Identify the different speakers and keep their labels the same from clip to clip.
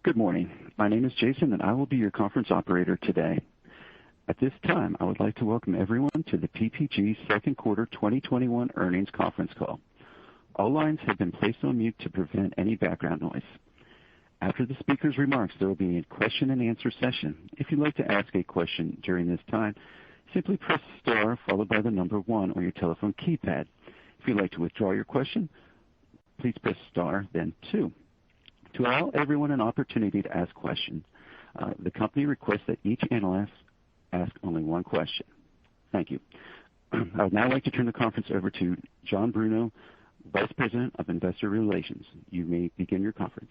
Speaker 1: Good morning. My name is Jason, and I will be your conference operator today. At this time, I would like to welcome everyone to the PPG second quarter 2021 earnings conference call. All lines have been placed on mute to prevent any background noise. After the speaker's remarks, there will be a question and answer session. If you'd like to ask a question during this time, simply press star followed by the number 1 on your telephone keypad. If you'd like to withdraw your question, please press star, then 2. To allow everyone an opportunity to ask questions, the company requests that each analyst ask only one question. Thank you. I would now like to turn the conference over to John Bruno, Vice President of Investor Relations. You may begin your conference.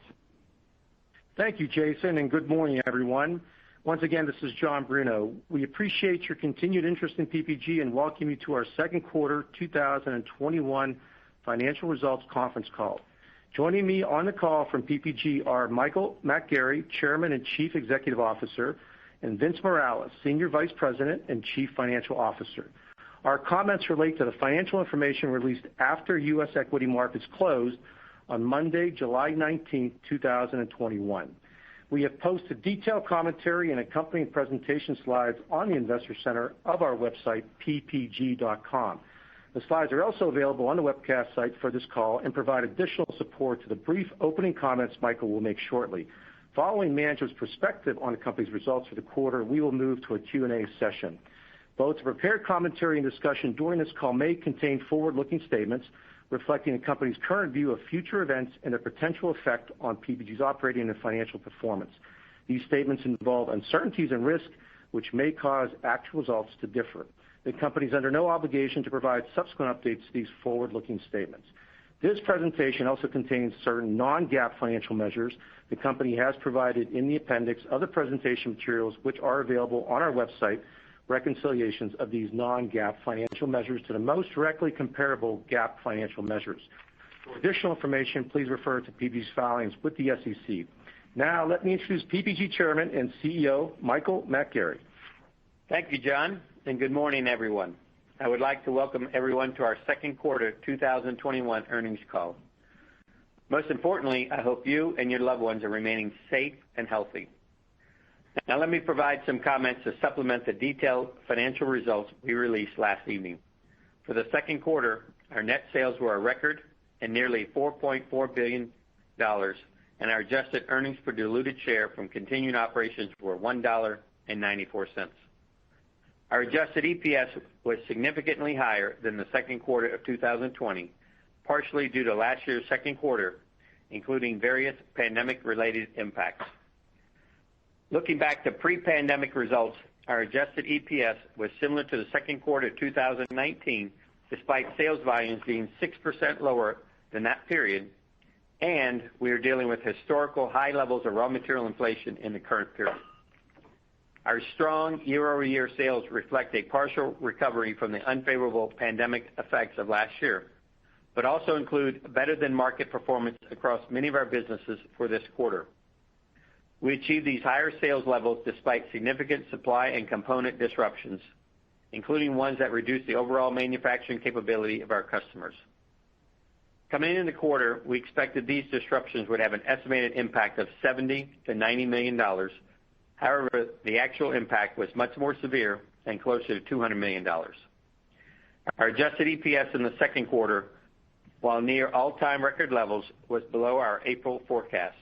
Speaker 2: Thank you, Jason, and good morning, everyone. Once again, this is John Bruno. We appreciate your continued interest in PPG and welcome you to our second quarter 2021 financial results conference call. Joining me on the call from PPG are Michael McGarry, Chairman and Chief Executive Officer, and Vince Morales, Senior Vice President and Chief Financial Officer. Our comments relate to the financial information released after U.S. equity markets closed on Monday, July 19, 2021. We have posted detailed commentary and accompanying presentation slides on the investor center of our website, ppg.com. The slides are also available on the webcast site for this call and provide additional support to the brief opening comments Michael will make shortly. Following management's perspective on the company's results for the quarter, we will move to a Q&A session. Both the prepared commentary and discussion during this call may contain forward-looking statements reflecting the company's current view of future events and their potential effect on PPG's operating and financial performance. These statements involve uncertainties and risks which may cause actual results to differ. The company is under no obligation to provide subsequent updates to these forward-looking statements. This presentation also contains certain non-GAAP financial measures the company has provided in the appendix of the presentation materials, which are available on our website, reconciliations of these non-GAAP financial measures to the most directly comparable GAAP financial measures. For additional information, please refer to PPG's filings with the SEC. Now, let me introduce PPG Chairman and CEO, Michael McGarry.
Speaker 3: Thank you, John, and good morning, everyone. I would like to welcome everyone to our second quarter 2021 earnings call. Most importantly, I hope you and your loved ones are remaining safe and healthy. Now let me provide some comments to supplement the detailed financial results we released last evening. For the second quarter, our net sales were a record and nearly $4.4 billion, and our adjusted earnings per diluted share from continuing operations were $1.94. Our adjusted EPS was significantly higher than the second quarter of 2020, partially due to last year's second quarter, including various pandemic-related impacts. Looking back to pre-pandemic results, our adjusted EPS was similar to the second quarter of 2019, despite sales volumes being 6% lower than that period, and we are dealing with historical high levels of raw material inflation in the current period. Our strong year-over-year sales reflect a partial recovery from the unfavorable pandemic effects of last year, but also include better than market performance across many of our businesses for this quarter. We achieved these higher sales levels despite significant supply and component disruptions, including ones that reduced the overall manufacturing capability of our customers. Coming into the quarter, we expected these disruptions would have an estimated impact of $70 to $90 million. However, the actual impact was much more severe and closer to $200 million. Our adjusted EPS in the second quarter, while near all-time record levels, was below our April forecast.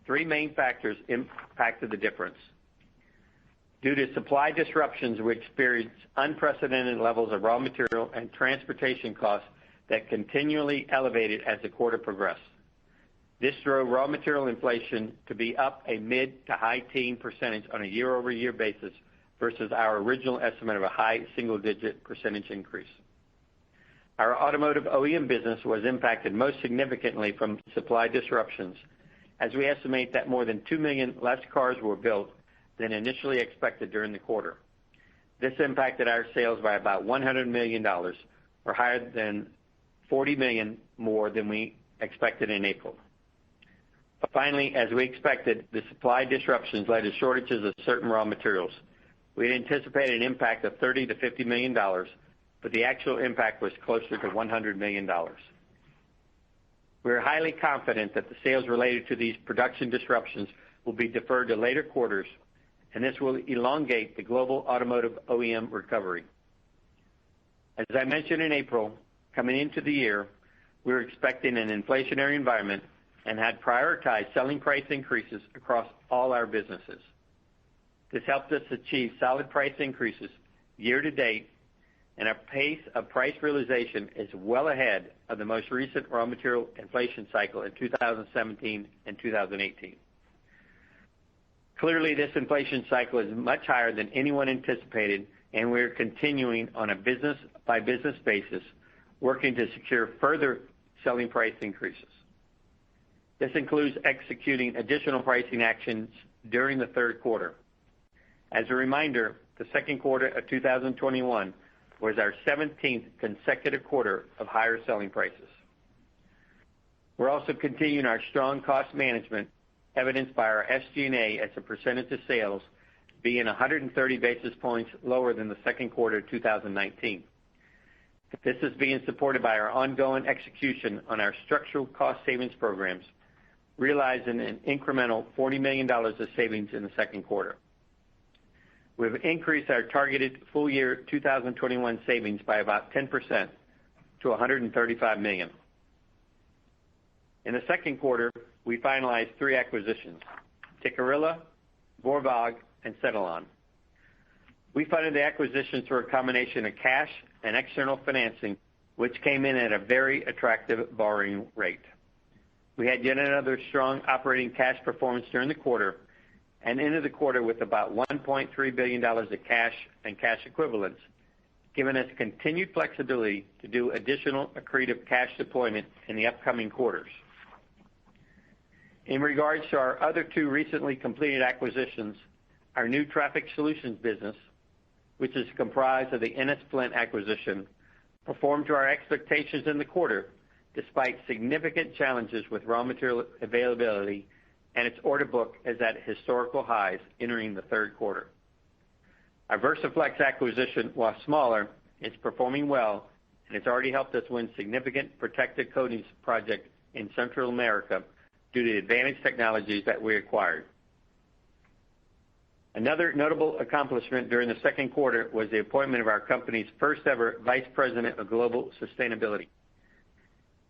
Speaker 3: Three main factors impacted the difference. Due to supply disruptions, we experienced unprecedented levels of raw material and transportation costs that continually elevated as the quarter progressed. This drove raw material inflation to be up a mid to high teen percentage on a year-over-year basis versus our original estimate of a high single-digit percentage increase. Our automotive OEM business was impacted most significantly from supply disruptions, as we estimate that more than 2 million less cars were built than initially expected during the quarter. This impacted our sales by about $100 million, or higher than $40 million more than we expected in April. Finally, as we expected, the supply disruptions led to shortages of certain raw materials. We had anticipated an impact of $30 to $50 million, but the actual impact was closer to $100 million. We are highly confident that the sales related to these production disruptions will be deferred to later quarters, and this will elongate the global automotive OEM recovery. As I mentioned in April, coming into the year, we were expecting an inflationary environment and had prioritized selling price increases across all our businesses. This helped us achieve solid price increases year to date, and our pace of price realization is well ahead of the most recent raw material inflation cycle in 2017 and 2018. Clearly, this inflation cycle is much higher than anyone anticipated, and we're continuing on a business-by-business basis, working to secure further selling price increases. This includes executing additional pricing actions during the third quarter. As a reminder, the second quarter of 2021 was our 17th consecutive quarter of higher selling prices. We're also continuing our strong cost management, evidenced by our SG&A as a percentage of sales being 130 basis points lower than the second quarter of 2019. This is being supported by our ongoing execution on our structural cost savings programs, realizing an incremental $40 million of savings in the second quarter. We've increased our targeted full year 2021 savings by about 10% to $135 million. In the second quarter, we finalized 3 acquisitions: Tikkurila, Vorwag, and Cetelon. We funded the acquisitions through a combination of cash and external financing, which came in at a very attractive borrowing rate. We had yet another strong operating cash performance during the quarter and ended the quarter with about $1.3 billion of cash and cash equivalents, giving us continued flexibility to do additional accretive cash deployment in the upcoming quarters. In regards to our other 2 recently completed acquisitions, our new Traffic Solutions business, which is comprised of the Ennis-Flint acquisition, performed to our expectations in the quarter, despite significant challenges with raw material availability, and its order book is at historical highs entering the third quarter. Our VersaFlex acquisition, while smaller, is performing well, and it's already helped us win significant protective coatings project in Central America due to the advanced technologies that we acquired. Another notable accomplishment during the second quarter was the appointment of our company's first ever Vice President of Global Sustainability.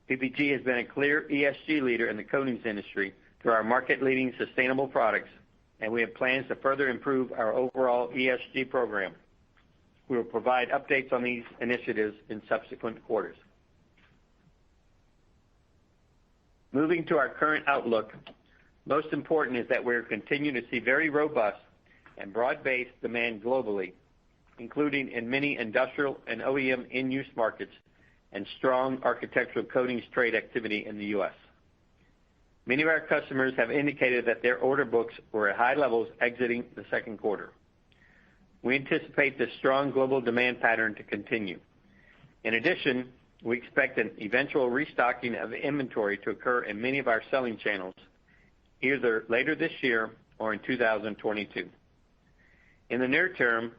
Speaker 3: PPG has been a clear ESG leader in the coatings industry through our market-leading sustainable products, and we have plans to further improve our overall ESG program. We will provide updates on these initiatives in subsequent quarters. Moving to our current outlook, most important is that we're continuing to see very robust and broad-based demand globally, including in many industrial and OEM end-use markets, and strong architectural coatings trade activity in the U.S. Many of our customers have indicated that their order books were at high levels exiting the second quarter. We anticipate this strong global demand pattern to continue. In addition, we expect an eventual restocking of inventory to occur in many of our selling channels, either later this year or in 2022. In the near term,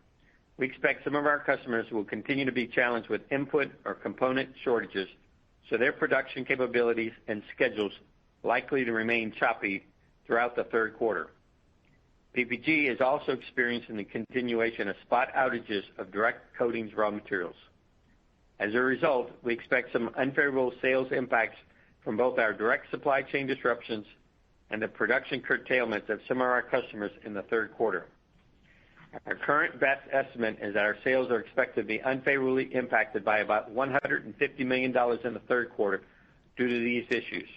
Speaker 3: we expect some of our customers will continue to be challenged with input or component shortages, so their production capabilities and schedules likely to remain choppy throughout the third quarter. PPG is also experiencing the continuation of spot outages of direct coatings raw materials. As a result, we expect some unfavorable sales impacts from both our direct supply chain disruptions and the production curtailments of some of our customers in the third quarter. Our current best estimate is that our sales are expected to be unfavorably impacted by about $150 million in the third quarter due to these issues.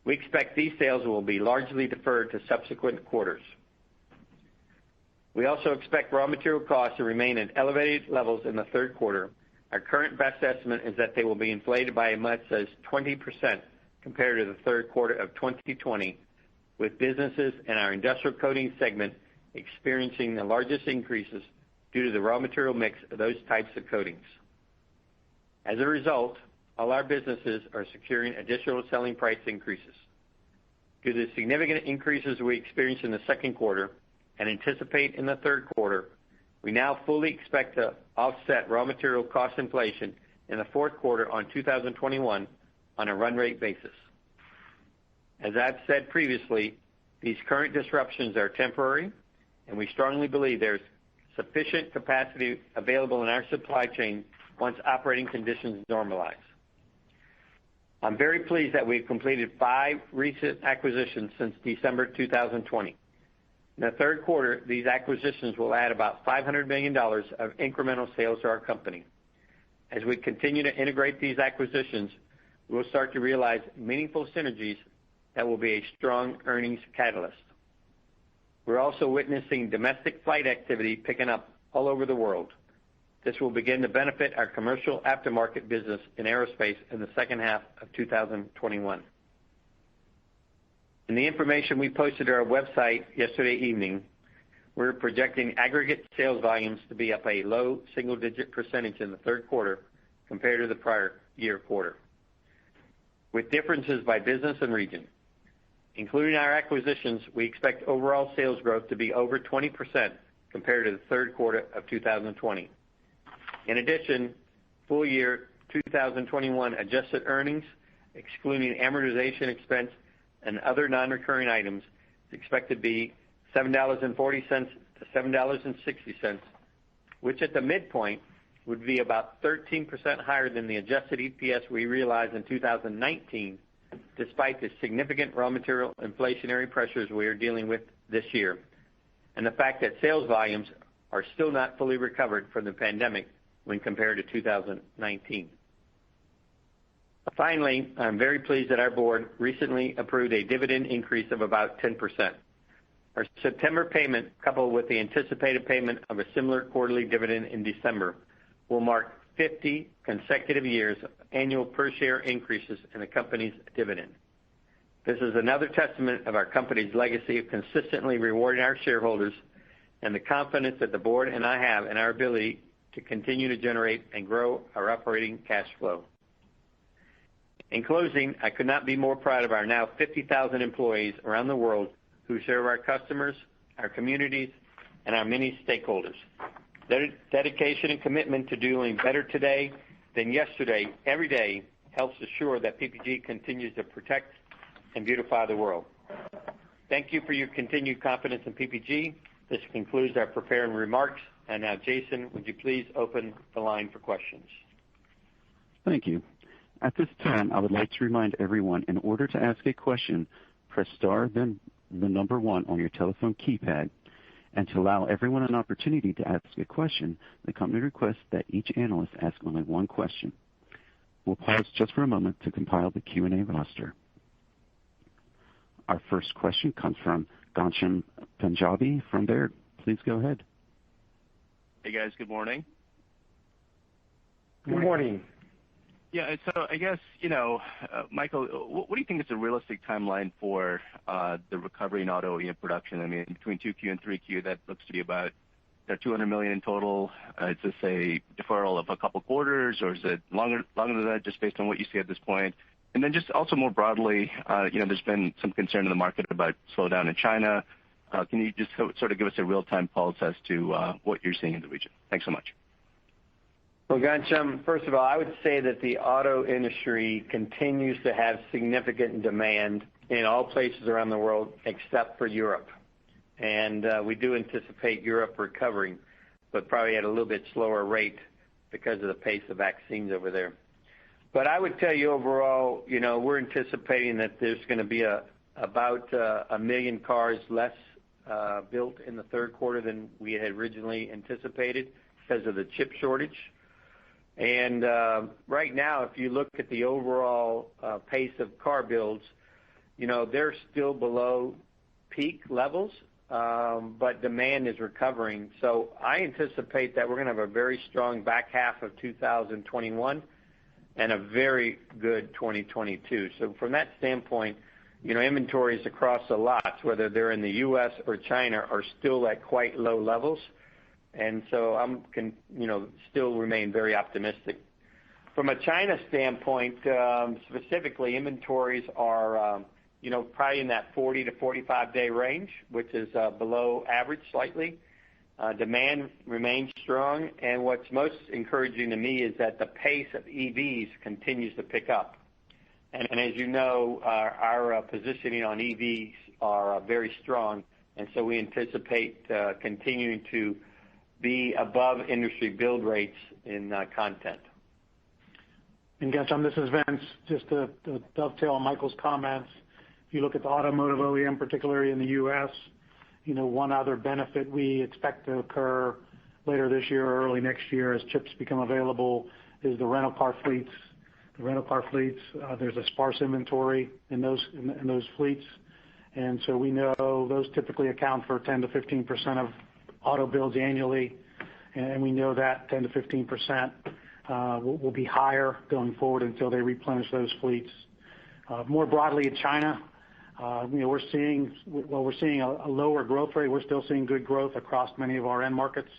Speaker 3: We expect these sales will be largely deferred to subsequent quarters. We also expect raw material costs to remain at elevated levels in the third quarter. Our current best estimate is that they will be inflated by as much as 20% compared to the third quarter of 2020, with businesses in our industrial coatings segment experiencing the largest increases due to the raw material mix of those types of coatings. As a result, all our businesses are securing additional selling price increases. Due to the significant increases we experienced in the second quarter and anticipate in the third quarter, we now fully expect to offset raw material cost inflation in the fourth quarter on 2021 on a run rate basis. As I've said previously, these current disruptions are temporary, and we strongly believe there's sufficient capacity available in our supply chain once operating conditions normalize. I'm very pleased that we've completed 5 recent acquisitions since December 2020. In the third quarter, these acquisitions will add about $500 million of incremental sales to our company. As we continue to integrate these acquisitions, we'll start to realize meaningful synergies that will be a strong earnings catalyst. We're also witnessing domestic flight activity picking up all over the world. This will begin to benefit our commercial aftermarket business in aerospace in the second half of 2021. In the information we posted to our website yesterday evening, we're projecting aggregate sales volumes to be up a low single-digit percentage in the third quarter compared to the prior year quarter, with differences by business and region. Including our acquisitions, we expect overall sales growth to be over 20% compared to the third quarter of 2020. In addition, full year 2021 adjusted earnings, excluding amortization expense and other non-recurring items, is expected to be $7.40 to $7.60, which at the midpoint would be about 13% higher than the adjusted EPS we realized in 2019, despite the significant raw material inflationary pressures we are dealing with this year, and the fact that sales volumes are still not fully recovered from the pandemic when compared to 2019. Finally, I'm very pleased that our board recently approved a dividend increase of about 10%. Our September payment, coupled with the anticipated payment of a similar quarterly dividend in December, will mark 50 consecutive years of annual per share increases in the company's dividend. This is another testament of our company's legacy of consistently rewarding our shareholders and the confidence that the board and I have in our ability to continue to generate and grow our operating cash flow. In closing, I could not be more proud of our now 50,000 employees around the world who serve our customers, our communities, and our many stakeholders. Their dedication and commitment to doing better today than yesterday every day helps assure that PPG continues to protect and beautify the world. Thank you for your continued confidence in PPG. This concludes our prepared remarks. And now, Jason, would you please open the line for questions?
Speaker 1: Thank you. At this time, I would like to remind everyone, in order to ask a question, press star, then the number 1 on your telephone keypad. And to allow everyone an opportunity to ask a question, the company requests that each analyst ask only 1 question. We'll pause just for a moment to compile the Q&A roster. Our first question comes from Ghansham Panjabi from Baird. Please go ahead.
Speaker 4: Hey, guys. Good morning.
Speaker 2: Good morning.
Speaker 4: Yeah, so I guess, Michael, what do you think is a realistic timeline for the recovery in auto OEM production? I mean, between 2Q and 3Q, that looks to be about $200 million in total. Is this a deferral of a couple quarters, or is it longer than that, just based on what you see at this point? And then just also more broadly, there's been some concern in the market about slowdown in China. Can you just sort of give us a real-time pulse as to what you're seeing in the region? Thanks so much.
Speaker 3: Well, Ghansham, first of all, I would say that the auto industry continues to have significant demand in all places around the world except for Europe. And we do anticipate Europe recovering, but probably at a little bit slower rate because of the pace of vaccines over there. But I would tell you overall, we're anticipating that there's going to be about 1 million cars less built in the third quarter than we had originally anticipated because of the chip shortage. And right now, if you look at the overall pace of car builds, they're still below peak levels, but demand is recovering. So I anticipate that we're going to have a very strong back half of 2021 and a very good 2022. So from that standpoint, inventories across the lots, whether they're in the U.S. or China, are still at quite low levels. And so I'm still remain very optimistic. From a China standpoint, specifically, inventories are probably in that 40 to 45 day range, which is below average slightly. Demand remains strong, and what's most encouraging to me is that the pace of EVs continues to pick up. And as you know, our positioning on EVs are very strong, and so we anticipate continuing to be above industry build rates in content.
Speaker 5: And Ghansham, this is Vince. Just to dovetail on Michael's comments, if you look at the automotive OEM, particularly in the U.S., one other benefit we expect to occur later this year or early next year as chips become available is the rental car fleets. The rental car fleets, there's a sparse inventory in those fleets, and so we know those typically account for 10 to 15% of auto builds annually, and we know that 10 to 15% will be higher going forward until they replenish those fleets. More broadly in China, we're seeing a lower growth rate. We're still seeing good growth across many of our end markets.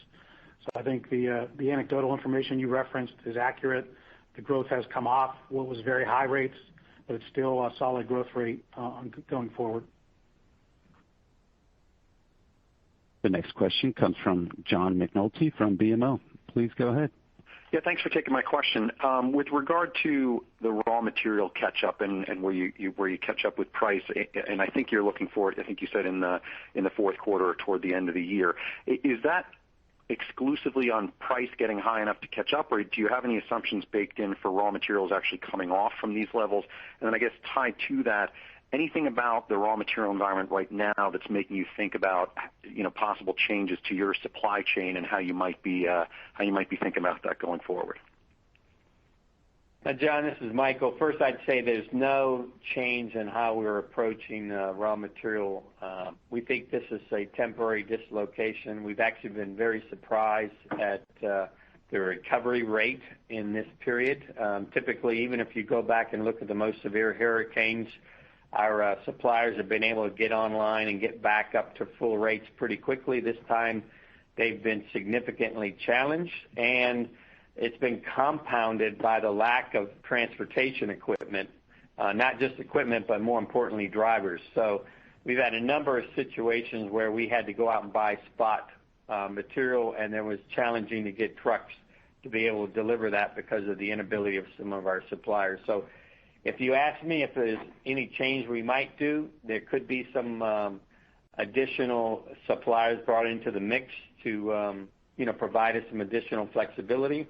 Speaker 5: So I think the anecdotal information you referenced is accurate. The growth has come off what was very high rates, but it's still a solid growth rate going forward.
Speaker 1: The next question comes from John McNulty from BMO. Please go ahead.
Speaker 6: Yeah, thanks for taking my question. With regard to the raw material catch up and where you catch up with price, and I think you're looking for it. I think you said in the fourth quarter or toward the end of the year. Is that exclusively on price getting high enough to catch up, or do you have any assumptions baked in for raw materials actually coming off from these levels? And then I guess tied to that, anything about the raw material environment right now that's making you think about possible changes to your supply chain and how you might be thinking about that going forward?
Speaker 3: John, this is Michael. First, I'd say there's no change in how we're approaching raw material. We think this is a temporary dislocation. We've actually been very surprised at the recovery rate in this period. Typically, even if you go back and look at the most severe hurricanes, our suppliers have been able to get online and get back up to full rates pretty quickly. This time, they've been significantly challenged, and it's been compounded by the lack of transportation equipment, not just equipment, but more importantly, drivers. So we've had a number of situations where we had to go out and buy spot material, and it was challenging to get trucks to be able to deliver that because of the inability of some of our suppliers. So if you ask me if there's any change we might do, there could be some additional suppliers brought into the mix to provide us some additional flexibility.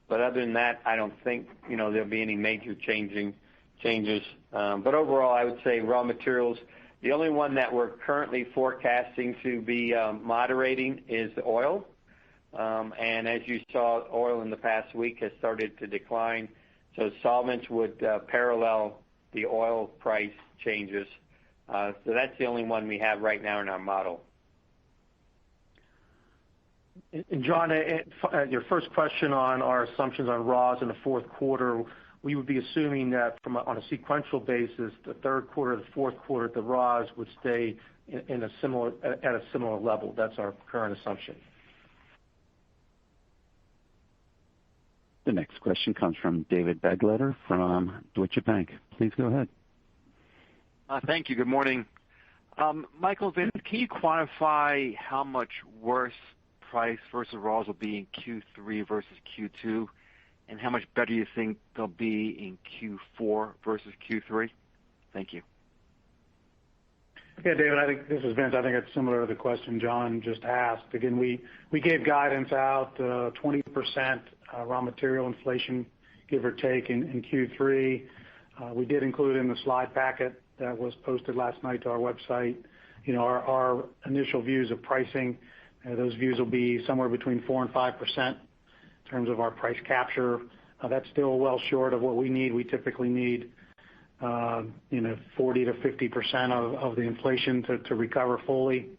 Speaker 3: But other than that, I don't think there'll be any major changes. But overall, I would say raw materials, the only one that we're currently forecasting to be moderating is oil. And as you saw, oil in the past week has started to decline. So solvents would parallel the oil price changes. So that's the only one we have right now in our model.
Speaker 2: And John, your first question on our assumptions on raws in the fourth quarter, we would be assuming that on a sequential basis, the third quarter, the fourth quarter, the raws would stay at a similar level. That's our current assumption.
Speaker 1: The next question comes from David Begleiter from Deutsche Bank. Please go ahead.
Speaker 7: Thank you. Good morning. Michael, Vince, can you quantify how much worse price versus raws will be in Q3 versus Q2, and how much better you think they'll be in Q4 versus Q3? Thank you.
Speaker 5: Yeah, David, I think this is Vince. I think it's similar to the question John just asked. Again, we gave guidance out 20% raw material inflation, give or take, in Q3. We did include in the slide packet that was posted last night to our website, our initial views of pricing. Those views will be somewhere between 4 and 5% in terms of our price capture. That's still well short of what we need. We typically need 40 to 50% of the inflation to recover fully.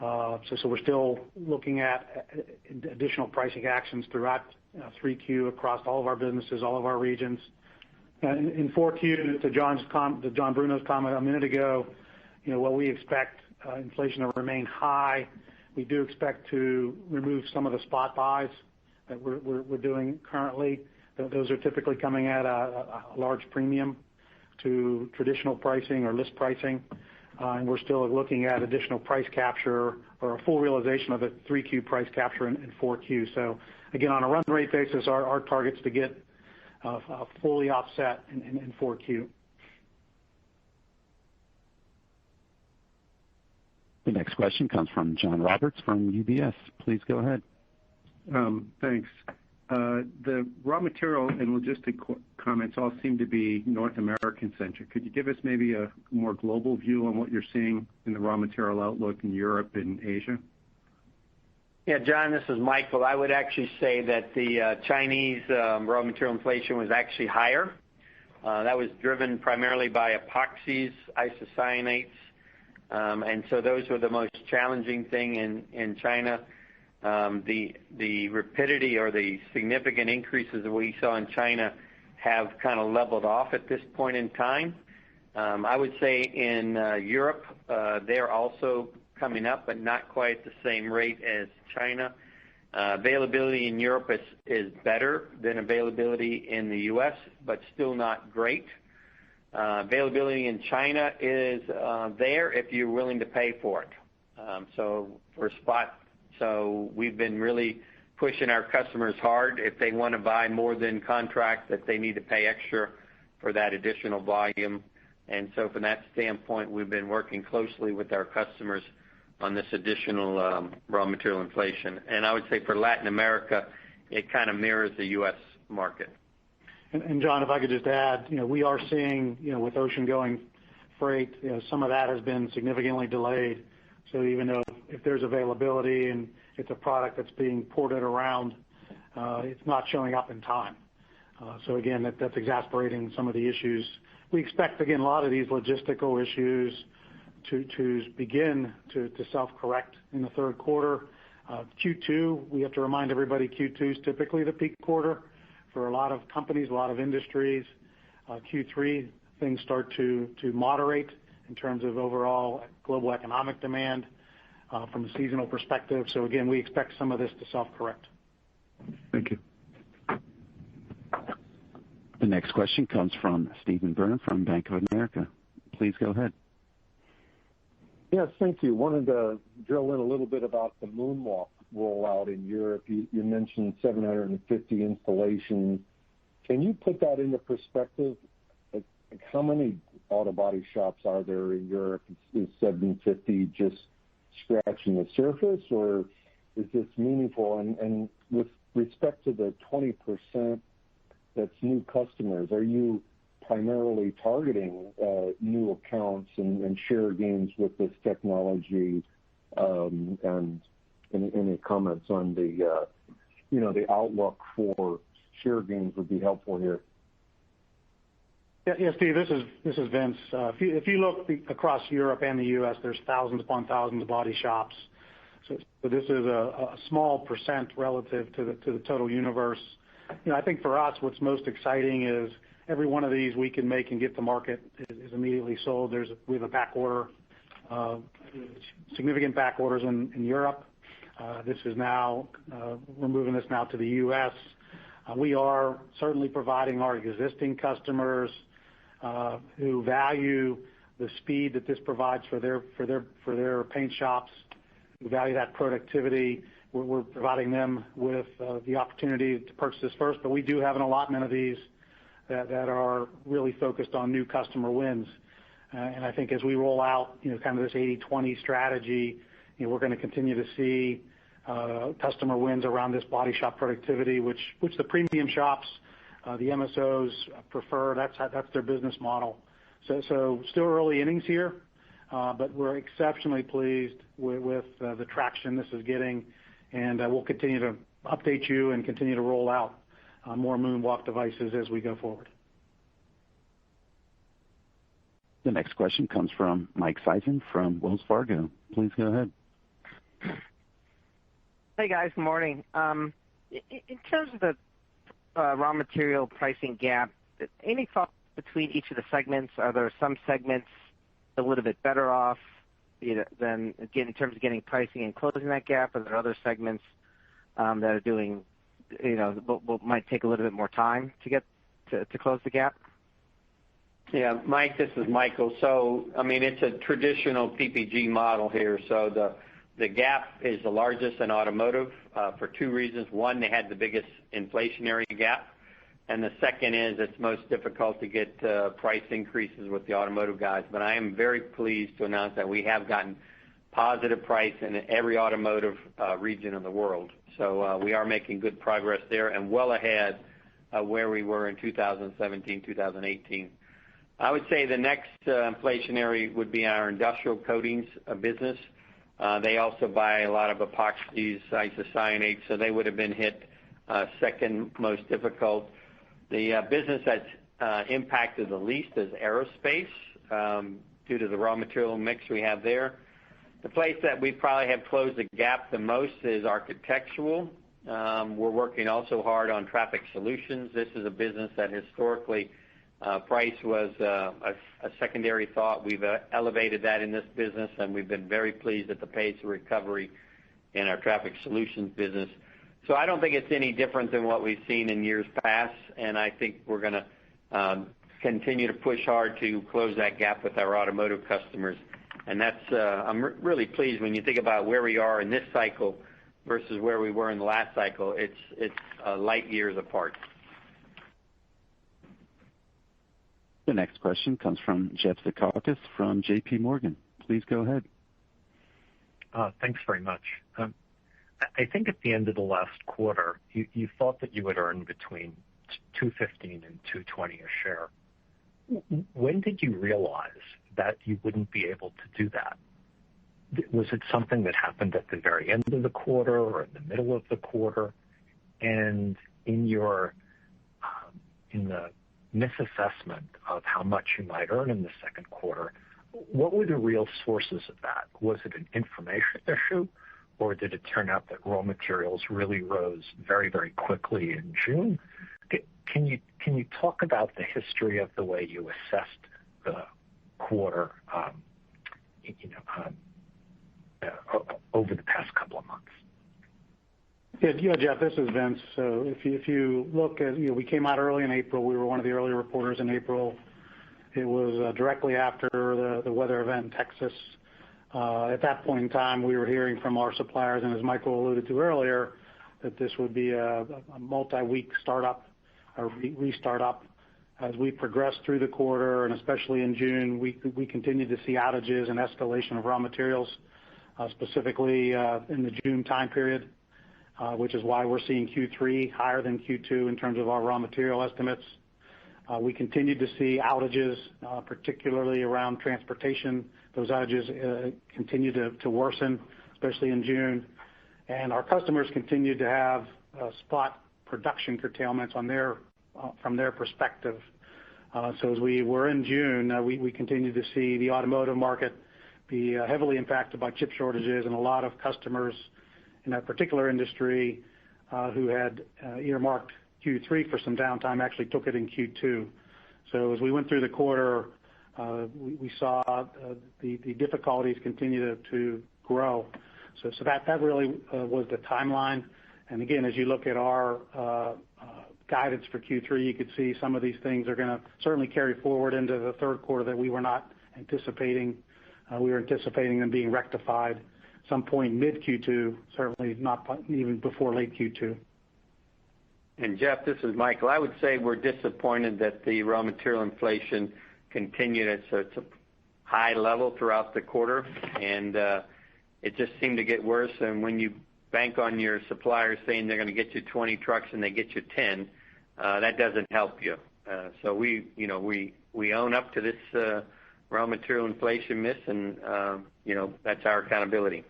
Speaker 5: So we're still looking at additional pricing actions throughout 3Q across all of our businesses, all of our regions. In 4Q, to John Bruno's comment a minute ago, what we expect inflation to remain high. We do expect to remove some of the spot buys that we're doing currently. Those are typically coming at a large premium to traditional pricing or list pricing. And we're still looking at additional price capture or a full realization of the 3Q price capture in 4Q. So again, on a run rate basis, our target's to get fully offset in 4Q.
Speaker 1: The next question comes from John Roberts from UBS. Please go ahead.
Speaker 8: Thanks. The raw material and logistic comments all seem to be North American-centric. Could you give us maybe a more global view on what you're seeing in the raw material outlook in Europe and Asia?
Speaker 3: Yeah, John, this is Michael. I would actually say that the Chinese raw material inflation was actually higher. That was driven primarily by epoxies, isocyanates, and so those were the most challenging thing in China. The rapidity or the significant increases that we saw in China have kind of leveled off at this point in time. I would say in Europe, they're also coming up, but not quite the same rate as China. Availability in Europe is better than availability in the U.S., but still not great. Availability in China is there if you're willing to pay for it. So we've been really pushing our customers hard. If they want to buy more than contract, that they need to pay extra for that additional volume. And so from that standpoint, we've been working closely with our customers on this additional raw material inflation. And I would say for Latin America, it kind of mirrors the U.S. market.
Speaker 5: And John, if I could just add, we are seeing, with ocean-going freight, some of that has been significantly delayed. So even though if there's availability and it's a product that's being ported around, it's not showing up in time. So again, that's exacerbating some of the issues. We expect, again, a lot of these logistical issues to begin to self-correct in the third quarter. Q2, we have to remind everybody, Q2 is typically the peak quarter for a lot of companies, a lot of industries. Q3, things start to moderate in terms of overall global economic demand from a seasonal perspective. So again, we expect some of this to self-correct.
Speaker 8: Thank you.
Speaker 1: The next question comes from Stephen Byrne from Bank of America. Please go ahead.
Speaker 9: Yes, thank you. Wanted to drill in a little bit about the Moonwalk rollout in Europe. You mentioned 750 installations. Can you put that into perspective? Like how many auto body shops are there in Europe? Is 750 just scratching the surface, or is this meaningful? And with respect to the 20% that's new customers, are you primarily targeting new accounts and share gains with this technology? And any comments on the outlook for share gains would be helpful here.
Speaker 5: Yeah, Steve, this is Vince. If you look across Europe and the U.S., there's thousands upon thousands of body shops. So this is a small percent relative to the total universe. I think for us, what's most exciting is every one of these we can make and get to market is immediately sold. We have a back order, significant back orders in Europe. We're moving this now to the U.S. We are certainly providing our existing customers who value the speed that this provides for their paint shops, who value that productivity. We're providing them with the opportunity to purchase this first, but we do have an allotment of these that are really focused on new customer wins. And I think as we roll out, kind of this 80/20 strategy, we're going to continue to see customer wins around this body shop productivity, which the premium shops, the MSOs prefer. That's their business model. So still early innings here, but we're exceptionally pleased with the traction this is getting, and we'll continue to update you and continue to roll out more Moonwalk devices as we go forward.
Speaker 1: The next question comes from Mike Sison from Wells Fargo. Please go ahead.
Speaker 10: Hey, guys. Good morning. In terms of the raw material pricing gap, any thoughts between each of the segments? Are there some segments a little bit better off than in terms of getting pricing and closing that gap? Are there other segments that are doing, might take a little bit more time to get to close the gap?
Speaker 3: Yeah, Mike, this is Michael. So, it's a traditional PPG model here. So the gap is the largest in automotive for two reasons. One, they had the biggest inflationary gap. And the second is it's most difficult to get price increases with the automotive guys. But I am very pleased to announce that we have gotten positive price in every automotive region of the world. So we are making good progress there and well ahead of where we were in 2017, 2018. I would say the next inflationary would be our industrial coatings business. They also buy a lot of epoxies, isocyanates, so they would have been hit second most difficult. The business that's impacted the least is aerospace due to the raw material mix we have there. The place that we probably have closed the gap the most is architectural. We're working also hard on traffic solutions. This is a business that historically price was a secondary thought. We've elevated that in this business, and we've been very pleased at the pace of recovery in our traffic solutions business. So I don't think it's any different than what we've seen in years past, and I think we're going to continue to push hard to close that gap with our automotive customers. And that's I'm really pleased when you think about where we are in this cycle versus where we were in the last cycle. It's light years apart.
Speaker 1: The next question comes from Jeff Zekauskas from J.P. Morgan. Please go ahead.
Speaker 11: Thanks very much. I think at the end of the last quarter, you thought that you would earn between $2.15 and $2.20 a share. When did you realize that you wouldn't be able to do that? Was it something that happened at the very end of the quarter or in the middle of the quarter? And in the misassessment of how much you might earn in the second quarter, what were the real sources of that? Was it an information issue, or did it turn out that raw materials really rose very, very quickly in June? Can you talk about the history of the way you assessed the quarter over the past couple of months?
Speaker 5: Yeah, Jeff, this is Vince. So if you look at, we came out early in April. We were one of the early reporters in April. It was directly after the weather event in Texas. At that point in time, we were hearing from our suppliers, and as Michael alluded to earlier, that this would be a multi-week startup or restart up. As we progressed through the quarter, and especially in June, we continued to see outages and escalation of raw materials, specifically in the June time period, which is why we're seeing Q3 higher than Q2 in terms of our raw material estimates. We continued to see outages, particularly around transportation. Those outages continued to worsen, especially in June. And our customers continued to have spot production curtailments from their perspective. So as we were in June, we continued to see the automotive market be heavily impacted by chip shortages, and a lot of customers in that particular industry who had earmarked Q3 for some downtime actually took it in Q2. So as we went through the quarter, we saw the difficulties continue to grow. So that really was the timeline. And again, as you look at our guidance for Q3, you could see some of these things are going to certainly carry forward into the third quarter that we were not anticipating. We were anticipating them being rectified some point mid Q2, certainly not even before late Q2.
Speaker 3: And Jeff, this is Michael. I would say we're disappointed that the raw material inflation continued at such a high level throughout the quarter, and it just seemed to get worse. And when you bank on your suppliers saying they're going to get you 20 trucks and they get you 10, that doesn't help you. So we own up to this raw material inflation miss, and that's our accountability.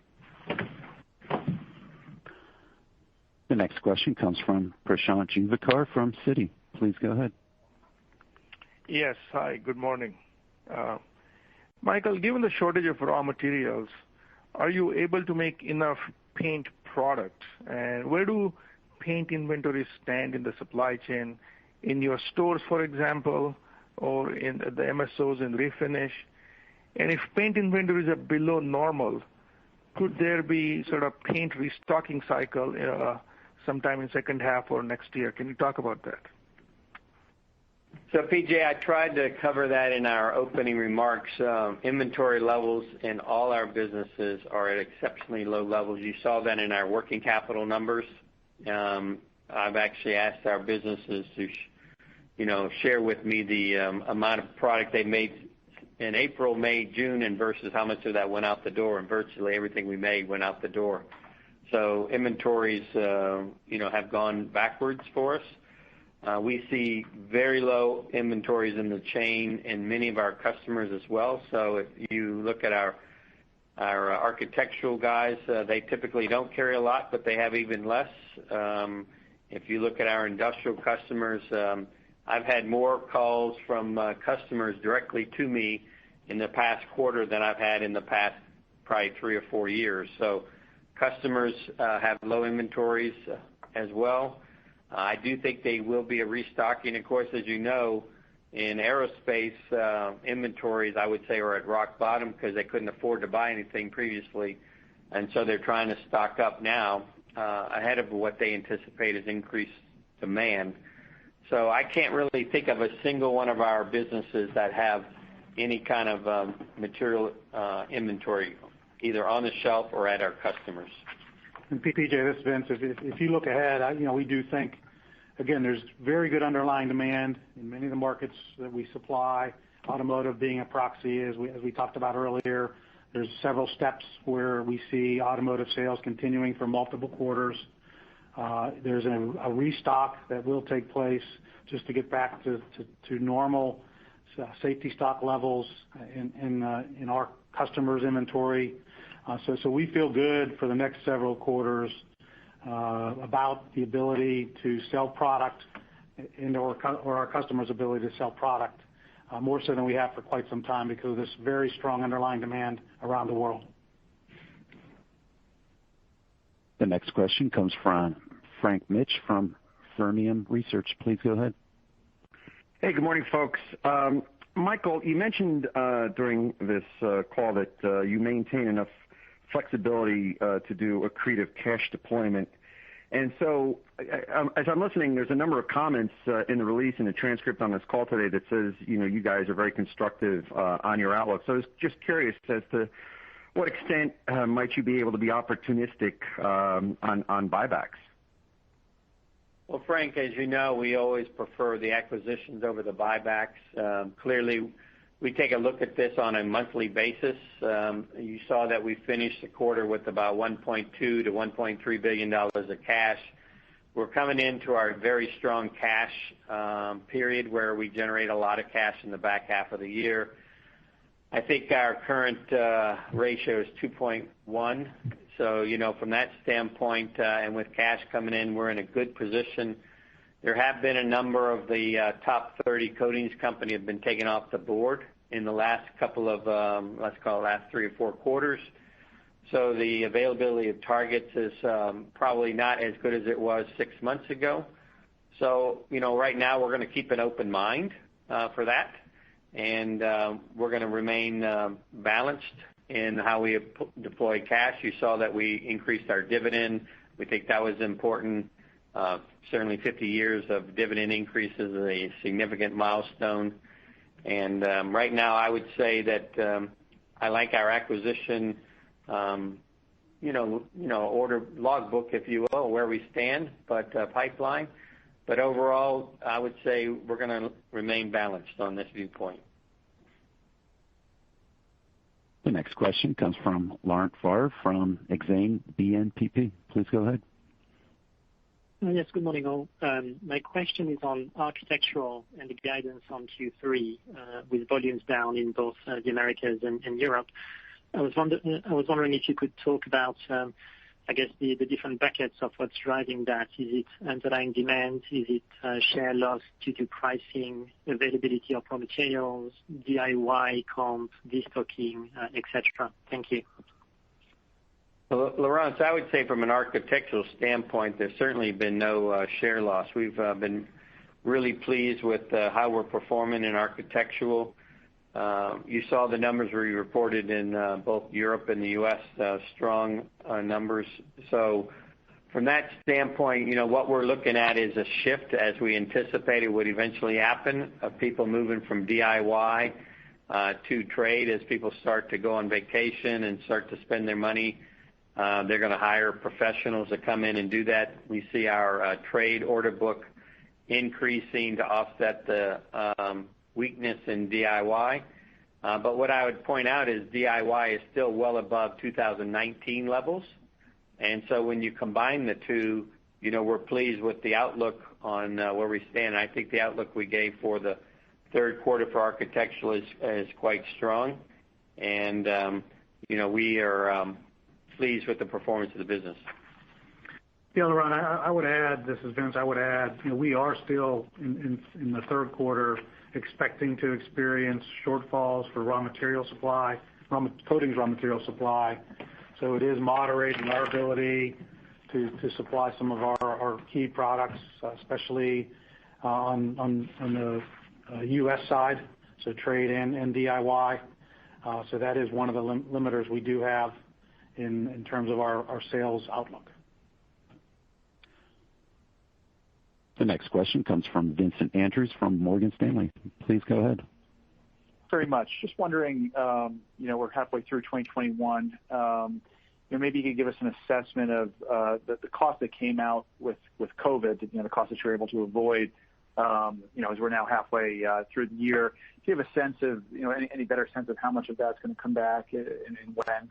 Speaker 1: The next question comes from Prashant Juvekar from Citi. Please go ahead.
Speaker 12: Yes. Hi, good morning. Michael, given the shortage of raw materials, are you able to make enough paint product? And where do paint inventories stand in the supply chain, in your stores, for example, or in the MSOs in refinish? And if paint inventories are below normal, could there be sort of paint restocking cycle sometime in second half or next year? Can you talk about that?
Speaker 3: So, PJ, I tried to cover that in our opening remarks. Inventory levels in all our businesses are at exceptionally low levels. You saw that in our working capital numbers. I've actually asked our businesses to share with me the amount of product they made in April, May, June, and versus how much of that went out the door, and virtually everything we made went out the door. So inventories, have gone backwards for us. We see very low inventories in the chain in many of our customers as well. So if you look at our architectural guys, they typically don't carry a lot, but they have even less. If you look at our industrial customers, I've had more calls from customers directly to me in the past quarter than I've had in the past probably 3 or 4 years. So customers have low inventories as well. I do think they will be a restocking. Of course, as you know, in aerospace, inventories, I would say, are at rock bottom because they couldn't afford to buy anything previously. And so they're trying to stock up now ahead of what they anticipate is increased demand. So I can't really think of a single one of our businesses that have any kind of material inventory, either on the shelf or at our customers.
Speaker 5: And PPG, this is Vince. If you look ahead, we do think, again, there's very good underlying demand in many of the markets that we supply, automotive being a proxy, as we talked about earlier. There's several steps where we see automotive sales continuing for multiple quarters. There's a restock that will take place just to get back to normal safety stock levels in our customers' inventory. So we feel good for the next several quarters about the ability to sell product or our customers' ability to sell product more so than we have for quite some time because of this very strong underlying demand around the world.
Speaker 1: The next question comes from Frank Mitsch from Fermium Research. Please go ahead.
Speaker 13: Hey, good morning, folks. Michael, you mentioned during this call that you maintain enough flexibility to do accretive cash deployment. And so as I'm listening, there's a number of comments in the release and the transcript on this call today that says, you guys are very constructive on your outlook. So I was just curious as to what extent might you be able to be opportunistic on buybacks?
Speaker 3: Well, Frank, as you know, we always prefer the acquisitions over the buybacks. Clearly, we take a look at this on a monthly basis. You saw that we finished the quarter with about $1.2 to $1.3 billion of cash. We're coming into our very strong cash period where we generate a lot of cash in the back half of the year. I think our current ratio is 2.1. So, from that standpoint, and with cash coming in, we're in a good position. There have been a number of the top 30 coatings companies have been taken off the board in the last couple of, let's call it last 3 or 4 quarters. So the availability of targets is probably not as good as it was 6 months ago. So, right now we're going to keep an open mind for that. And we're going to remain balanced in how we deploy cash. You saw that we increased our dividend. We think that was important. Certainly 50 years of dividend increases is a significant milestone. And right now I would say that I like our acquisition, order logbook, if you will, where we stand, but pipeline. But overall, I would say we're going to remain balanced on this viewpoint.
Speaker 1: The next question comes from Laurent Favre from Exane BNPP. Please go ahead.
Speaker 14: Yes, good morning, all. My question is on architectural and the guidance on Q3 with volumes down in both the Americas and Europe. I was wondering if you could talk about, the different buckets of what's driving that. Is it underlying demand? Is it share loss due to pricing, availability of raw materials, DIY comp, destocking, etc.? Thank you.
Speaker 3: Well, Laurent, I would say from an architectural standpoint, there's certainly been no share loss. We've been really pleased with how we're performing in architectural. You saw the numbers we reported in both Europe and the U.S., strong numbers. So from that standpoint, what we're looking at is a shift as we anticipated would eventually happen of people moving from DIY to trade as people start to go on vacation and start to spend their money. They're going to hire professionals to come in and do that. We see our trade order book increasing to offset the weakness in DIY. What I would point out is DIY is still well above 2019 levels. When you combine the two, we're pleased with the outlook on where we stand. I think the outlook we gave for the third quarter for architectural is quite strong. We are pleased with the performance of the business.
Speaker 5: Yeah, Laurent, I would add, this is Vince, I would add, we are still in the third quarter expecting to experience shortfalls for coatings raw material supply. It is moderating our ability to supply some of our key products, especially on the U.S. side, so trade and DIY. That is one of the limiters we do have in terms of our sales outlook.
Speaker 1: The next question comes from Vincent Andrews from Morgan Stanley. Please go ahead.
Speaker 15: Very much. Just wondering, we're halfway through 2021. Maybe you could give us an assessment of the cost that came out with COVID, the cost that you were able to avoid, as we're now halfway through the year. Do you have a sense of, any better sense of how much of that's going to come back and when?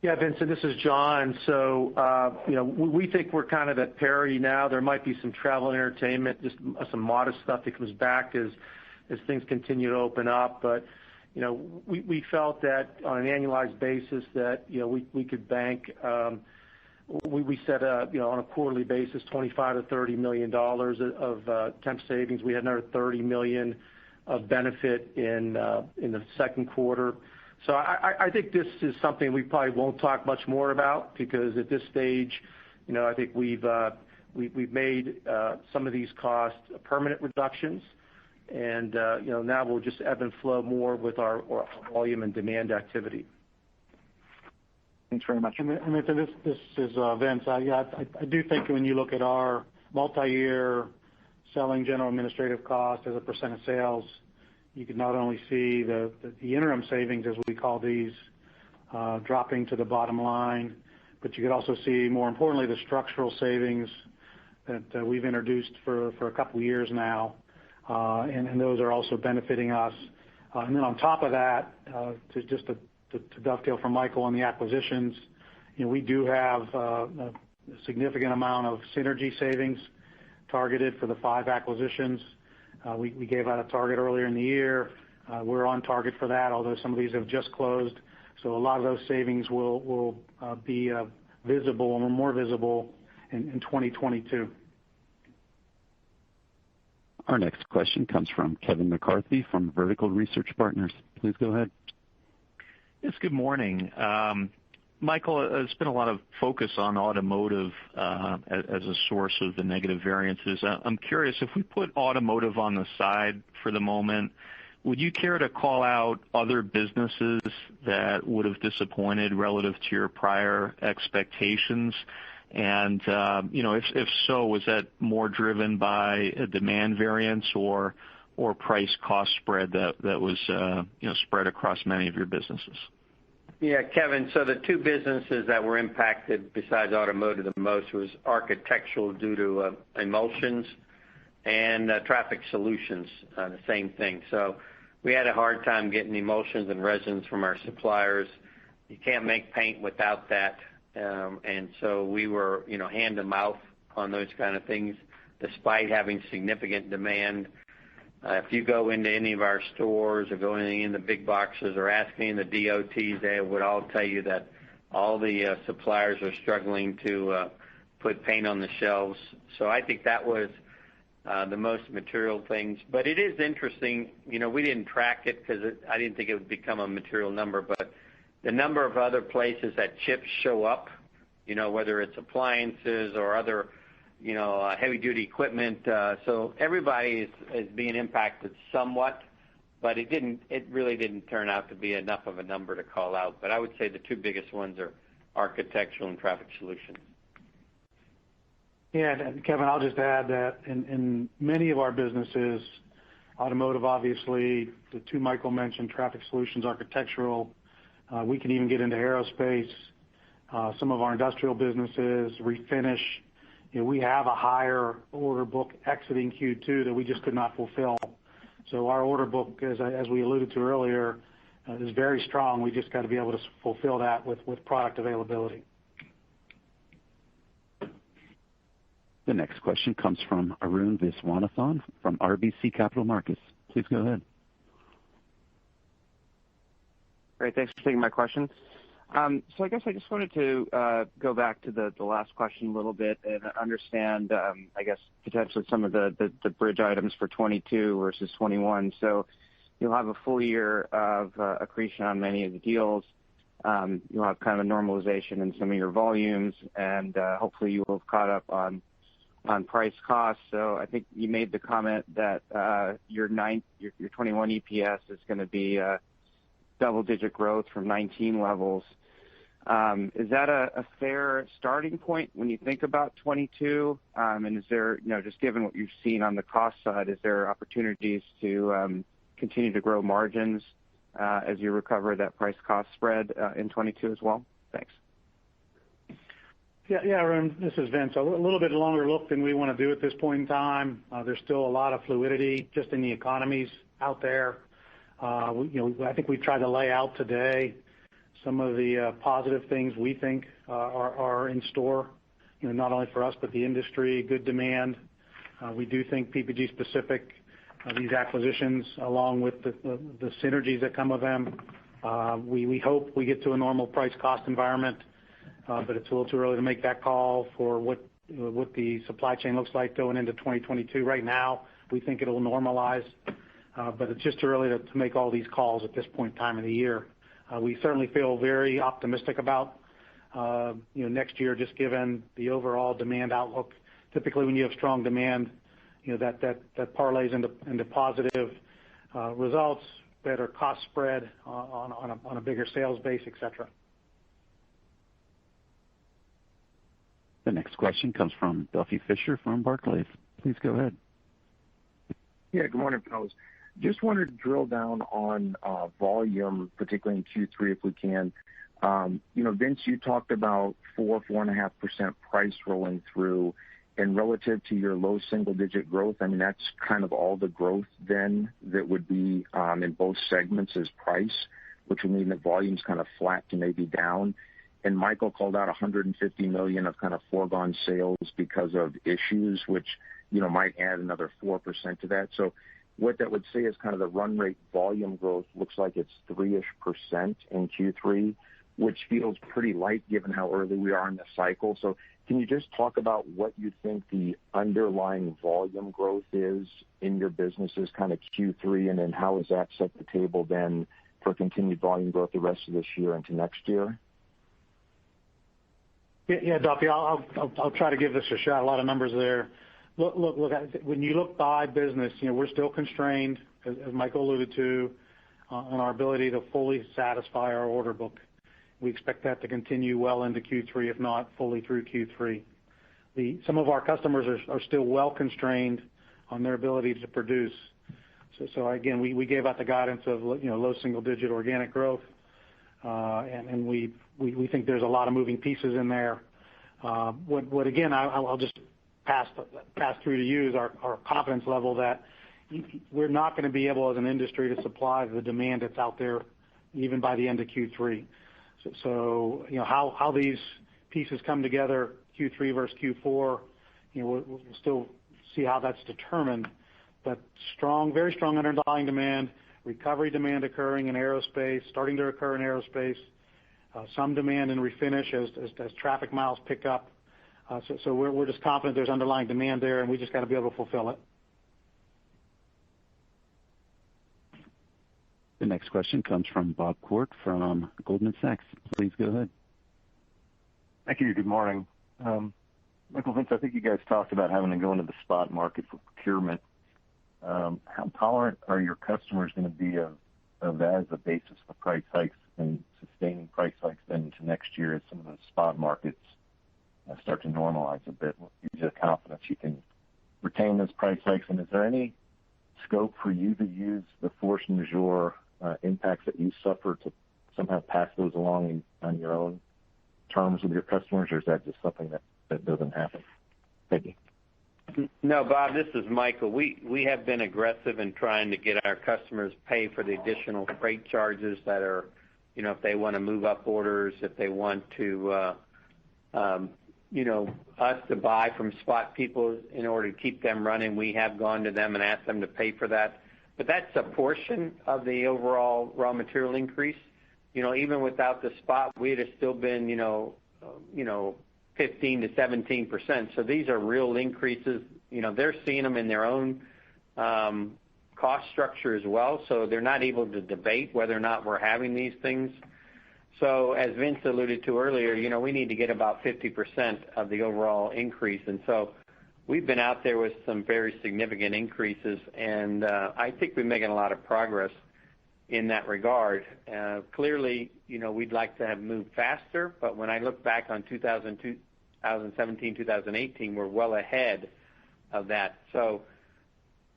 Speaker 2: Yeah, Vincent, this is John. We think we're kind of at parity now. There might be some travel and entertainment, just some modest stuff that comes back as things continue to open up. We felt that on an annualized basis that we could bank. We said on a quarterly basis, $25 to $30 million of temp savings. We had another $30 million of benefit in the second quarter. I think this is something we probably won't talk much more about, because at this stage, I think we've made some of these costs permanent reductions, and now we'll just ebb and flow more with our volume and demand activity.
Speaker 15: Thanks very much.
Speaker 5: This is Vince. I do think when you look at our multi-year selling general administrative cost as a % of sales, you can not only see the interim savings, as we call these, dropping to the bottom line, but you could also see, more importantly, the structural savings that we've introduced for a couple of years now, and those are also benefiting us. On top of that, to dovetail from Michael on the acquisitions, we do have a significant amount of synergy savings targeted for the 5 acquisitions. We gave out a target earlier in the year. We're on target for that, although some of these have just closed. A lot of those savings will be visible and more visible in 2022.
Speaker 1: Our next question comes from Kevin McCarthy from Vertical Research Partners. Please go ahead.
Speaker 16: Yes, good morning. Michael, there's been a lot of focus on automotive as a source of the negative variances. I'm curious, if we put automotive on the side for the moment, would you care to call out other businesses that would have disappointed relative to your prior expectations? If so, was that more driven by a demand variance or price cost spread that was spread across many of your businesses?
Speaker 3: Yeah, Kevin, the 2 businesses that were impacted besides automotive the most was architectural due to emulsions, and traffic solutions, the same thing. We had a hard time getting emulsions and resins from our suppliers. You can't make paint without that. We were hand to mouth on those kind of things, despite having significant demand. If you go into any of our stores or go in the big boxes or ask any of the DOTs, they would all tell you that all the suppliers are struggling to put paint on the shelves. I think that was the most material things. It is interesting, we didn't track it because I didn't think it would become a material number, but the number of other places that chips show up, whether it's appliances or other heavy-duty equipment. Everybody is being impacted somewhat, but it really didn't turn out to be enough of a number to call out. I would say the 2 biggest ones are architectural and traffic solutions.
Speaker 5: Yeah, Kevin, I'll just add that in many of our businesses, automotive, obviously, the 2 Michael mentioned, traffic solutions, architectural, we can even get into aerospace, some of our industrial businesses, refinish. We have a higher order book exiting Q2 that we just could not fulfill. Our order book, as we alluded to earlier, is very strong. We just got to be able to fulfill that with product availability.
Speaker 1: The next question comes from Arun Viswanathan from RBC Capital Markets. Please go ahead.
Speaker 17: Great. Thanks for taking my question. I guess I just wanted to go back to the last question a little bit and understand, I guess, potentially some of the bridge items for 22 versus 21. You'll have a full year of accretion on many of the deals. You'll have kind of a normalization in some of your volumes, and hopefully you will have caught up on price cost. I think you made the comment that your 21 EPS is going to be double-digit growth from 19 levels. Is that a fair starting point when you think about 22? Is there, just given what you've seen on the cost side, is there opportunities to continue to grow margins as you recover that price cost spread in 22 as well? Thanks.
Speaker 5: Yeah, Arun, this is Vince. A little bit longer look than we want to do at this point in time. There's still a lot of fluidity just in the economies out there. I think we've tried to lay out today some of the positive things we think are in store, not only for us but the industry. Good demand. We do think PPG specific, these acquisitions, along with the synergies that come with them, we hope we get to a normal price cost environment, but it's a little too early to make that call for what the supply chain looks like going into 2022. Right now, we think it'll normalize, but it's just too early to make all these calls at this point in time of the year. We certainly feel very optimistic about next year, just given the overall demand outlook. Typically, when you have strong demand, that parlays into positive results, better cost spread on a bigger sales base, et cetera.
Speaker 1: The next question comes from Duffy Fischer from Barclays. Please go ahead.
Speaker 18: Yeah, good morning, fellas. Just wanted to drill down on volume, particularly in Q3, if we can. Vince, you talked about 4.5% price rolling through, and relative to your low single-digit growth, I mean, that's kind of all the growth then that would be in both segments as price, which would mean that volume's kind of flat to maybe down. And Michael called out $150 million of kind of foregone sales because of issues, which might add another 4% to that. So what that would say is kind of the run rate volume growth looks like it's 3-ish% in Q3, which feels pretty light given how early we are in the cycle. So can you just talk about what you think the underlying volume growth is in your businesses kind of Q3, and then how does that set the table then for continued volume growth the rest of this year into next year?
Speaker 5: Yeah, Duffy, I'll try to give this a shot. A lot of numbers there. Look, when you look by business, we're still constrained, as Michael alluded to, on our ability to fully satisfy our order book. We expect that to continue well into Q3, if not fully through Q3. Some of our customers are still well constrained on their ability to produce. So again, we gave out the guidance of low single-digit organic growth, and we think there's a lot of moving pieces in there. What again, I'll just pass through to you is our confidence level that we're not going to be able as an industry to supply the demand that's out there even by the end of Q3. So how these pieces come together, Q3 versus Q4, we'll still see how that's determined. But very strong underlying demand, recovery demand occurring in aerospace, starting to occur in aerospace, some demand in refinish as traffic miles pick up. So we're just confident there's underlying demand there, and we just got to be able to fulfill it.
Speaker 1: The next question comes from Bob Koort from Goldman Sachs. Please go ahead.
Speaker 19: Thank you. Good morning. Michael, Vince, I think you guys talked about having to go into the spot market for procurement. How tolerant are your customers going to be of that as a basis for price hikes and sustaining price hikes then into next year as some of those spot markets start to normalize a bit? What gives you the confidence you can retain those price hikes? And is there any scope for you to use the force majeure impacts that you suffer to somehow pass those along on your own terms with your customers, or is that just something that doesn't happen? Thank you.
Speaker 3: No, Bob, this is Michael. We have been aggressive in trying to get our customers pay for the additional freight charges that are, if they want to move up orders, if they want to, us to buy from spot people in order to keep them running. We have gone to them and asked them to pay for that. But that's a portion of the overall raw material increase. Even without the spot, we'd have still been, 15 to 17%. So these are real increases. They're seeing them in their own cost structure as well. So they're not able to debate whether or not we're having these things. So as Vince alluded to earlier, we need to get about 50% of the overall increase. And so we've been out there with some very significant increases, and I think we're making a lot of progress in that regard. Clearly, we'd like to have moved faster, but when I look back on 2017, 2018, we're well ahead of that. So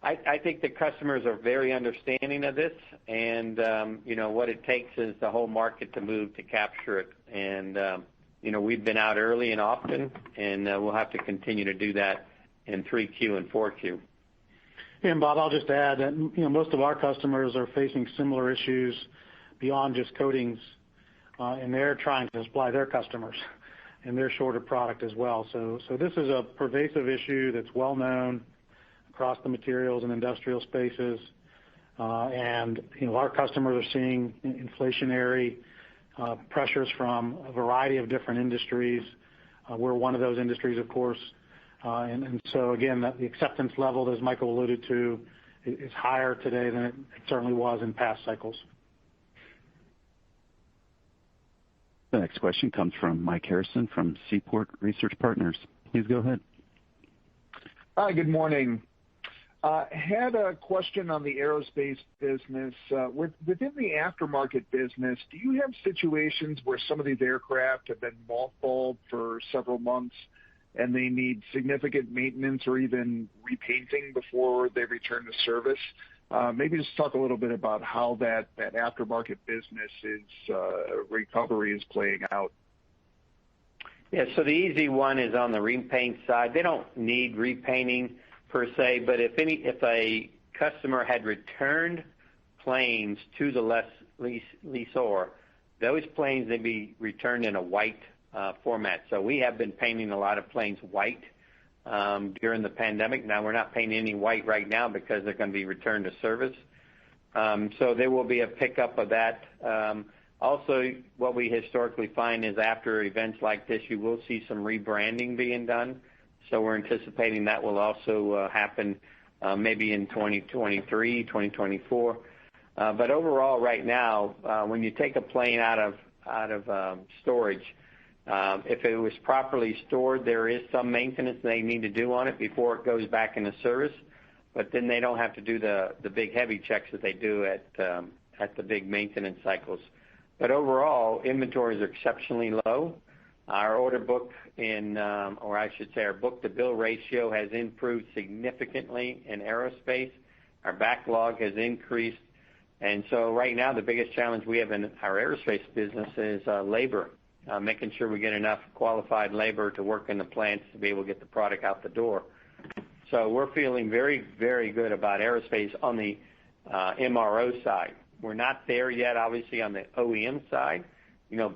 Speaker 3: I think the customers are very understanding of this, and what it takes is the whole market to move to capture it. And we've been out early and often, and we'll have to continue to do that in 3Q and 4Q.
Speaker 5: And Bob, I'll just add that most of our customers are facing similar issues beyond just coatings, and they're trying to supply their customers, and they're short of product as well. So this is a pervasive issue that's well known across the materials and industrial spaces. And our customers are seeing inflationary pressures from a variety of different industries. We're one of those industries, of course. And so again, the acceptance level, as Michael alluded to, is higher today than it certainly was in past cycles.
Speaker 1: The next question comes from Mike Harrison from Seaport Research Partners. Please go ahead.
Speaker 20: Hi, good morning. Had a question on the aerospace business. Within the aftermarket business, do you have situations where some of these aircraft have been mothballed for several months and they need significant maintenance or even repainting before they return to service? Maybe just talk a little bit about how that aftermarket business recovery is playing out.
Speaker 3: Yeah, so the easy one is on the repaint side. They don't need repainting per se, but if a customer had returned planes to the lessor, those planes, they'd be returned in a white format. So we have been painting a lot of planes white during the pandemic. Now we're not painting any white right now because they're going to be returned to service. So there will be a pickup of that. Also, what we historically find is after events like this, you will see some rebranding being done. So we're anticipating that will also happen maybe in 2023, 2024. But overall, right now, when you take a plane out of storage, if it was properly stored, there is some maintenance they need to do on it before it goes back into service. But then they don't have to do the big heavy checks that they do at the big maintenance cycles. But overall, inventories are exceptionally low. Our order book or I should say our book-to-bill ratio has improved significantly in aerospace. Our backlog has increased. And so right now, the biggest challenge we have in our aerospace business is labor, making sure we get enough qualified labor to work in the plants to be able to get the product out the door. So we're feeling very, very good about aerospace on the MRO side. We're not there yet, obviously, on the OEM side.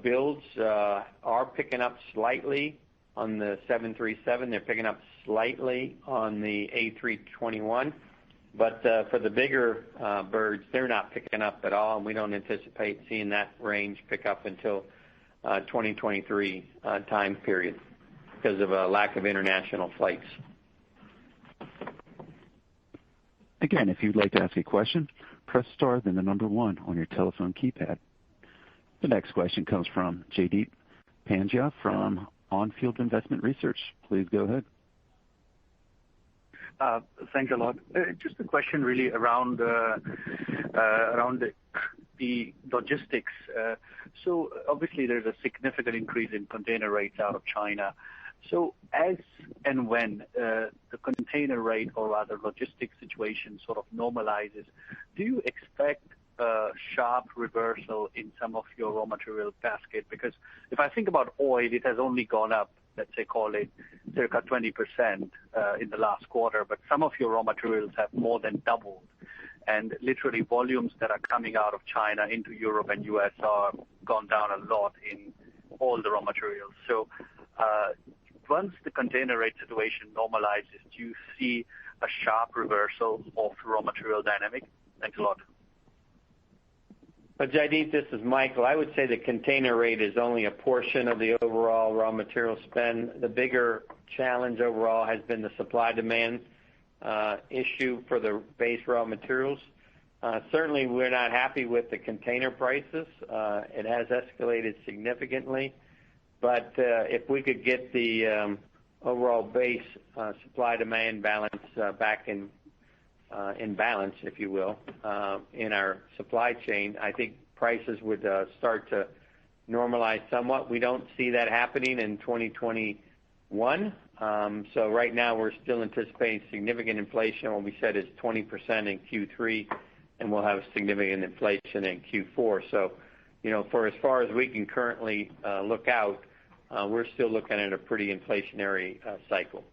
Speaker 3: Builds are picking up slightly on the 737. They're picking up slightly on the A321. But for the bigger birds, they're not picking up at all, and we don't anticipate seeing that range pick up until 2023 time period because of a lack of international flights.
Speaker 1: Again, if you'd like to ask a question, press star, then the number 1 on your telephone keypad. The next question comes from Jaideep Pandya from On Field Investment Research. Please go ahead.
Speaker 21: Thanks a lot. Just a question really around the logistics. So obviously there's a significant increase in container rates out of China. So as and when the container rate or rather logistics situation sort of normalizes, do you expect a sharp reversal in some of your raw material basket? Because if I think about oil, it has only gone up let's say, call it circa 20% in the last quarter, but some of your raw materials have more than doubled. And literally volumes that are coming out of China into Europe and U.S. are gone down a lot in all the raw materials. So once the container rate situation normalizes, do you see a sharp reversal of raw material dynamic? Thanks a lot.
Speaker 3: But Jaideep, this is Michael. I would say the container rate is only a portion of the overall raw material spend. The bigger challenge overall has been the supply-demand issue for the base raw materials. Certainly, we're not happy with the container prices. It has escalated significantly. But if we could get the overall base supply-demand balance back in balance, if you will, in our supply chain, I think prices would start to normalize somewhat. We don't see that happening in 2021. So right now, we're still anticipating significant inflation. What we said is 20% in Q3, and we'll have significant inflation in Q4. So, for as far as we can currently look out, we're still looking at a pretty inflationary cycle.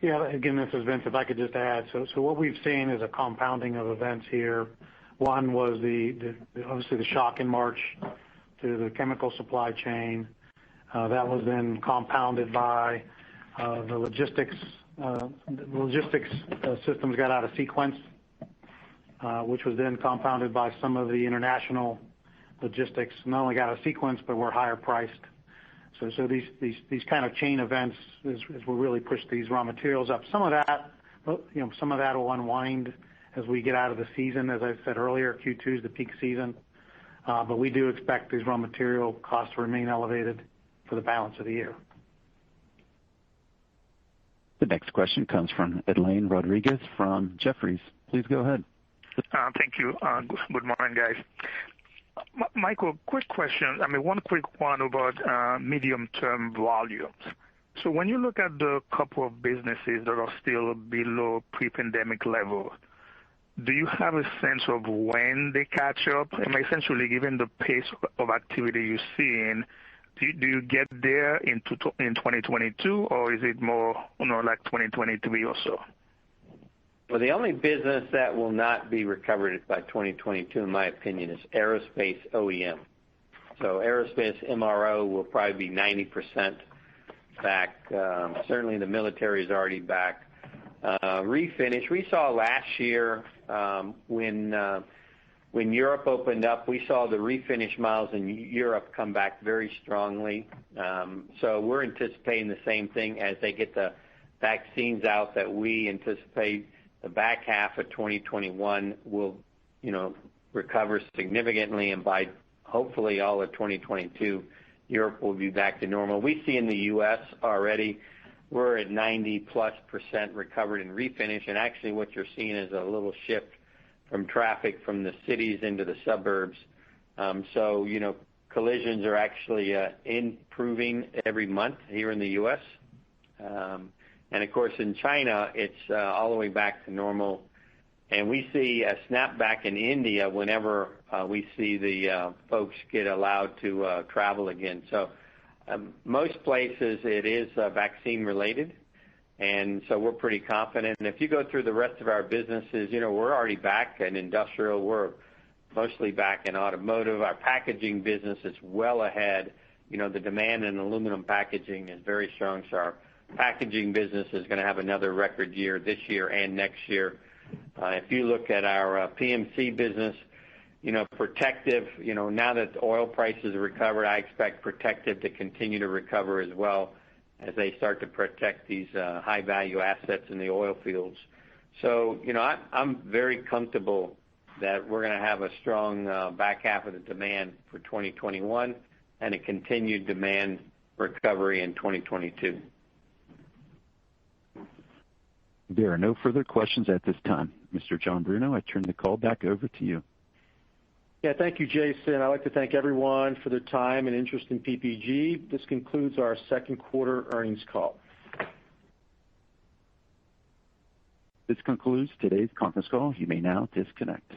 Speaker 5: Yeah, again, this is Vince. If I could just add, so what we've seen is a compounding of events here. One was obviously the shock in March to the chemical supply chain. That was then compounded by the logistics systems got out of sequence, which was then compounded by some of the international logistics not only got out of sequence but were higher priced. So these kind of chain events is will really push these raw materials up. Some of that will unwind as we get out of the season. As I said earlier, Q2 is the peak season, but we do expect these raw material costs to remain elevated for the balance of the year.
Speaker 1: The next question comes from Edlain Rodriguez from Jefferies. Please go ahead.
Speaker 4: Thank you. Good morning, guys. Michael, quick question. One quick one about medium-term volumes. So when you look at the couple of businesses that are still below pre-pandemic level, do you have a sense of when they catch up? Essentially, given the pace of activity you're seeing, do you get there in 2022, or is it more like 2023 or so?
Speaker 3: Well, the only business that will not be recovered by 2022, in my opinion, is aerospace OEM. So aerospace MRO will probably be 90% back. Certainly the military is already back. Refinish, we saw last year when Europe opened up, we saw the refinish miles in Europe come back very strongly. So we're anticipating the same thing as they get the vaccines out, that we anticipate the back half of 2021 will, recover significantly, and by hopefully all of 2022, Europe will be back to normal. We see in the U.S. already, we're at 90+% recovered in refinish, and actually what you're seeing is a little shift from traffic from the cities into the suburbs. So, collisions are actually improving every month here in the U.S. And of course, in China, it's all the way back to normal. And we see a snapback in India whenever we see the folks get allowed to travel again. So most places it is vaccine related. And so we're pretty confident. And if you go through the rest of our businesses, we're already back in industrial. We're mostly back in automotive. Our packaging business is well ahead. The demand in aluminum packaging is very strong. So our packaging business is going to have another record year this year and next year. If you look at our PMC business, protective, now that the oil prices are recovered, I expect protective to continue to recover as well as they start to protect these high-value assets in the oil fields. So, I'm very comfortable that we're going to have a strong back half of the demand for 2021 and a continued demand recovery in 2022.
Speaker 1: There are no further questions at this time. Mr. John Bruno, I turn the call back over to you.
Speaker 2: Yeah, thank you, Jason. I'd like to thank everyone for their time and interest in PPG. This concludes our second quarter earnings call.
Speaker 1: This concludes today's conference call. You may now disconnect.